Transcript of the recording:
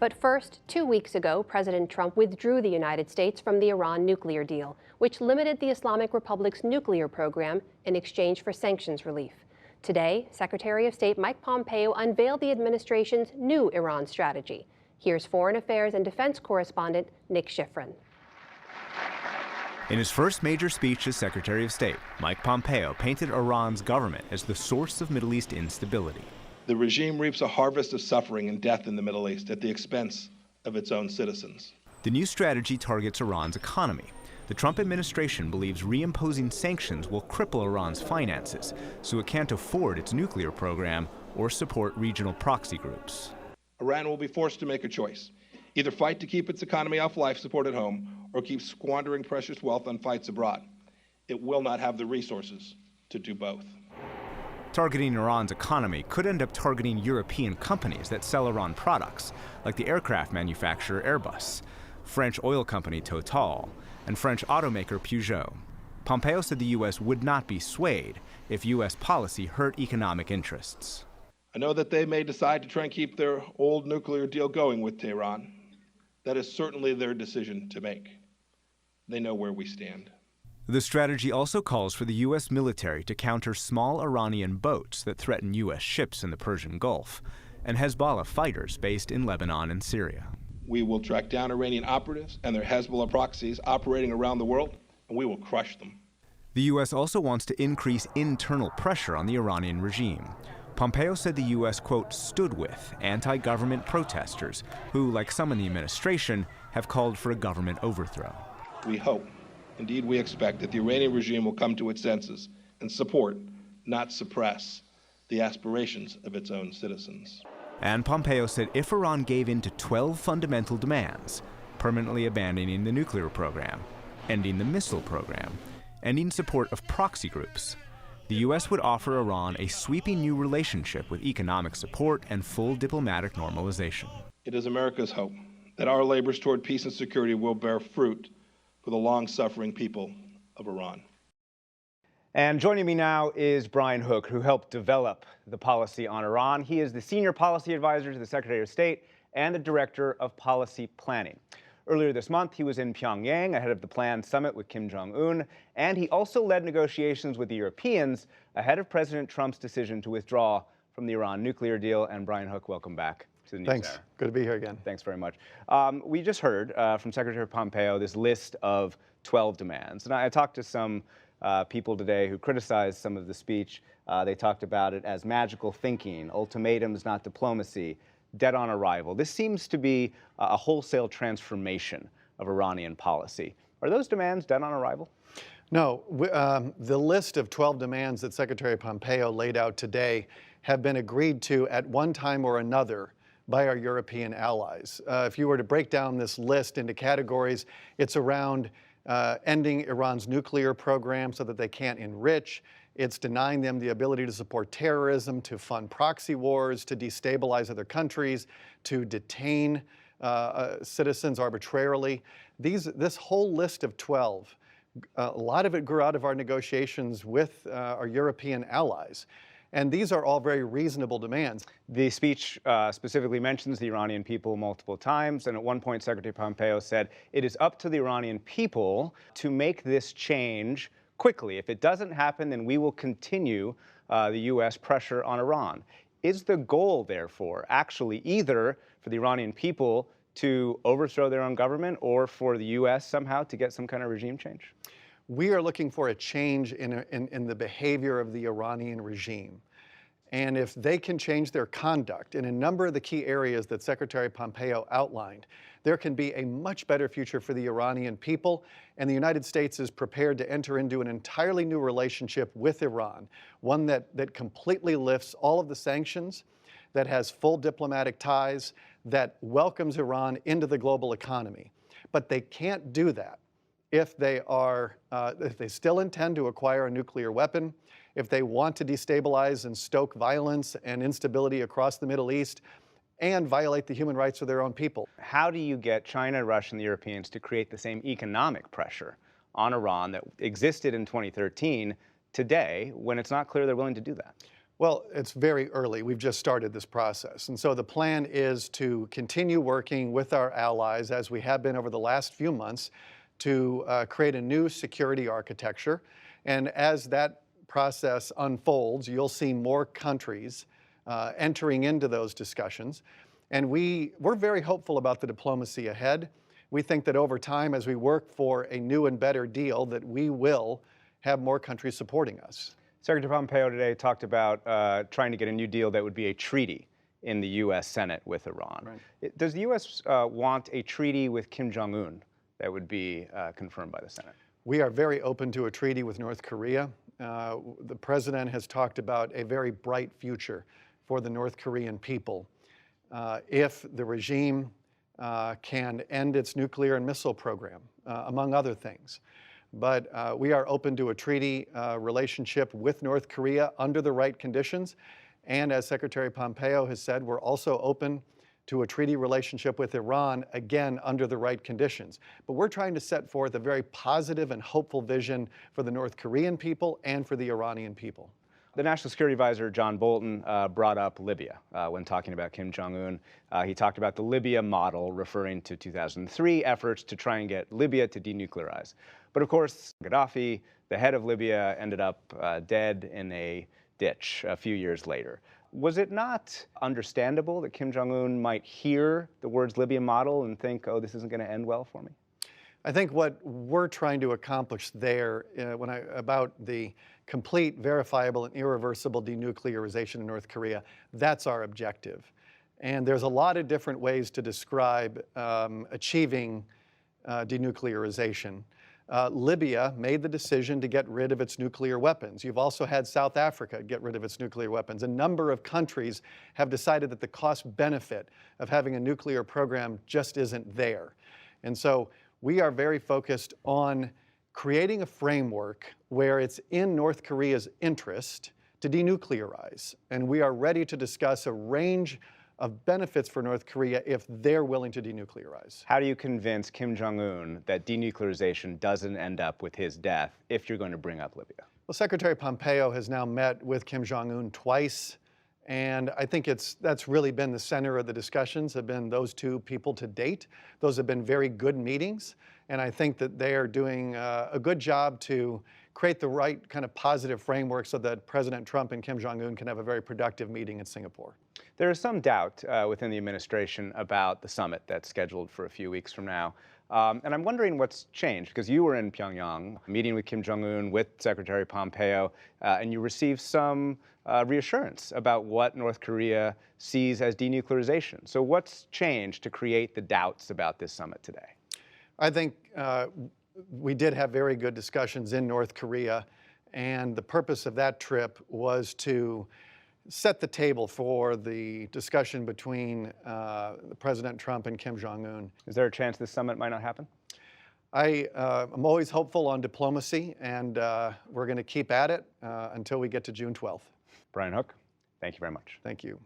But first, 2 weeks ago, President Trump withdrew the United States from the Iran nuclear deal, which limited the Islamic Republic's nuclear program in exchange for sanctions relief. Today, Secretary of State Mike Pompeo unveiled the administration's new Iran strategy. Here's Foreign Affairs and Defense correspondent Nick Schifrin. In his first major speech as Secretary of State, Mike Pompeo painted Iran's government as the source of Middle East instability. The regime reaps a harvest of suffering and death in the Middle East at the expense of its own citizens. The new strategy targets Iran's economy. The Trump administration believes reimposing sanctions will cripple Iran's finances, so it can't afford its nuclear program or support regional proxy groups. Iran will be forced to make a choice. Either fight to keep its economy off life support at home, or keep squandering precious wealth on fights abroad. It will not have the resources to do both. Targeting Iran's economy could end up targeting European companies that sell Iran products, like the aircraft manufacturer Airbus, French oil company Total, and French automaker Peugeot. Pompeo said the U.S. would not be swayed if U.S. policy hurt economic interests. I know that they may decide to try and keep their old nuclear deal going with Tehran. That is certainly their decision to make. They know where we stand. The strategy also calls for the U.S. military to counter small Iranian boats that threaten U.S. ships in the Persian Gulf, and Hezbollah fighters based in Lebanon and Syria. We will track down Iranian operatives and their Hezbollah proxies operating around the world, and we will crush them. The U.S. also wants to increase internal pressure on the Iranian regime. Pompeo said the U.S., quote, stood with anti-government protesters who, like some in the administration, have called for a government overthrow. We hope, indeed we expect, that the Iranian regime will come to its senses and support, not suppress, the aspirations of its own citizens. And Pompeo said if Iran gave in to 12 fundamental demands, permanently abandoning the nuclear program, ending the missile program, ending support of proxy groups, the U.S. would offer Iran a sweeping new relationship with economic support and full diplomatic normalization. It is America's hope that our labors toward peace and security will bear fruit for the long-suffering people of Iran. And joining me now is Brian Hook, who helped develop the policy on Iran. He is the Senior Policy Advisor to the Secretary of State and the Director of Policy Planning. Earlier this month, he was in Pyongyang ahead of the planned summit with Kim Jong-un, and he also led negotiations with the Europeans ahead of President Trump's decision to withdraw from the Iran nuclear deal. And Brian Hook, welcome back to the News Thanks. Hour. Good to be here again. Thanks very much. We just heard from Secretary Pompeo this list of 12 demands. And I talked to some people today who criticized some of the speech. They talked about it as magical thinking, ultimatums, not diplomacy, dead on arrival. This seems to be a wholesale transformation of Iranian policy. Are those demands dead on arrival? No. The list of 12 demands that Secretary Pompeo laid out today have been agreed to at one time or another by our European allies. If you were to break down this list into categories, it's around ending Iran's nuclear program so that they can't enrich. It's denying them the ability to support terrorism, to fund proxy wars, to destabilize other countries, to detain citizens arbitrarily. This whole list of 12, a lot of it grew out of our negotiations with our European allies. And these are all very reasonable demands. The speech specifically mentions the Iranian people multiple times, and at one point Secretary Pompeo said, it is up to the Iranian people to make this change quickly. If it doesn't happen, then we will continue the U.S. pressure on Iran. Is the goal, therefore, actually either for the Iranian people to overthrow their own government or for the U.S. somehow to get some kind of regime change? We are looking for a change in the behavior of the Iranian regime. And if they can change their conduct in a number of the key areas that Secretary Pompeo outlined, there can be a much better future for the Iranian people. And the United States is prepared to enter into an entirely new relationship with Iran, one that completely lifts all of the sanctions, that has full diplomatic ties, that welcomes Iran into the global economy. But they can't do that if they still intend to acquire a nuclear weapon, if they want to destabilize and stoke violence and instability across the Middle East, and violate the human rights of their own people. How do you get China, Russia, and the Europeans to create the same economic pressure on Iran that existed in 2013 today when it's not clear they're willing to do that? Well, it's very early. We've just started this process. And so the plan is to continue working with our allies, as we have been over the last few months, to create a new security architecture. And as that process unfolds, you'll see more countries entering into those discussions. And we're very hopeful about the diplomacy ahead. We think that over time, as we work for a new and better deal, that we will have more countries supporting us. Secretary Pompeo today talked about trying to get a new deal that would be a treaty in the U.S. Senate with Iran. Right. Does the U.S. Want a treaty with Kim Jong-un that would be confirmed by the Senate? We are very open to a treaty with North Korea. The president has talked about a very bright future for the North Korean people if the regime can end its nuclear and missile program, among other things. But we are open to a treaty relationship with North Korea under the right conditions. And as Secretary Pompeo has said, we're also open to a treaty relationship with Iran, again, under the right conditions. But we're trying to set forth a very positive and hopeful vision for the North Korean people and for the Iranian people. The National Security Advisor, John Bolton, brought up Libya when talking about Kim Jong-un. He talked about the Libya model, referring to 2003 efforts to try and get Libya to denuclearize. But of course, Gaddafi, the head of Libya, ended up dead in a ditch a few years later. Was it not understandable that Kim Jong-un might hear the words Libya model and think, oh, this isn't going to end well for me? I think what we're trying to accomplish there about the complete, verifiable, and irreversible denuclearization in North Korea, that's our objective. And there's a lot of different ways to describe achieving denuclearization. Libya made the decision to get rid of its nuclear weapons. You've also had South Africa get rid of its nuclear weapons. A number of countries have decided that the cost benefit of having a nuclear program just isn't there. And so we are very focused on creating a framework where it's in North Korea's interest to denuclearize. And we are ready to discuss a range of benefits for North Korea if they're willing to denuclearize. How do you convince Kim Jong-un that denuclearization doesn't end up with his death if you're going to bring up Libya? Well, Secretary Pompeo has now met with Kim Jong-un twice. And I think that's really been the center of the discussions, have been those two people to date. Those have been very good meetings. And I think that they are doing a good job to create the right kind of positive framework so that President Trump and Kim Jong-un can have a very productive meeting in Singapore. There is some doubt within the administration about the summit that's scheduled for a few weeks from now. And I'm wondering what's changed, because you were in Pyongyang meeting with Kim Jong-un, with Secretary Pompeo, and you received some reassurance about what North Korea sees as denuclearization. So what's changed to create the doubts about this summit today? I think we did have very good discussions in North Korea, and the purpose of that trip was to set the table for the discussion between President Trump and Kim Jong-un. Is there a chance this summit might not happen? I'm always hopeful on diplomacy, and we're going to keep at it until we get to June 12th. Brian Hook, thank you very much. Thank you.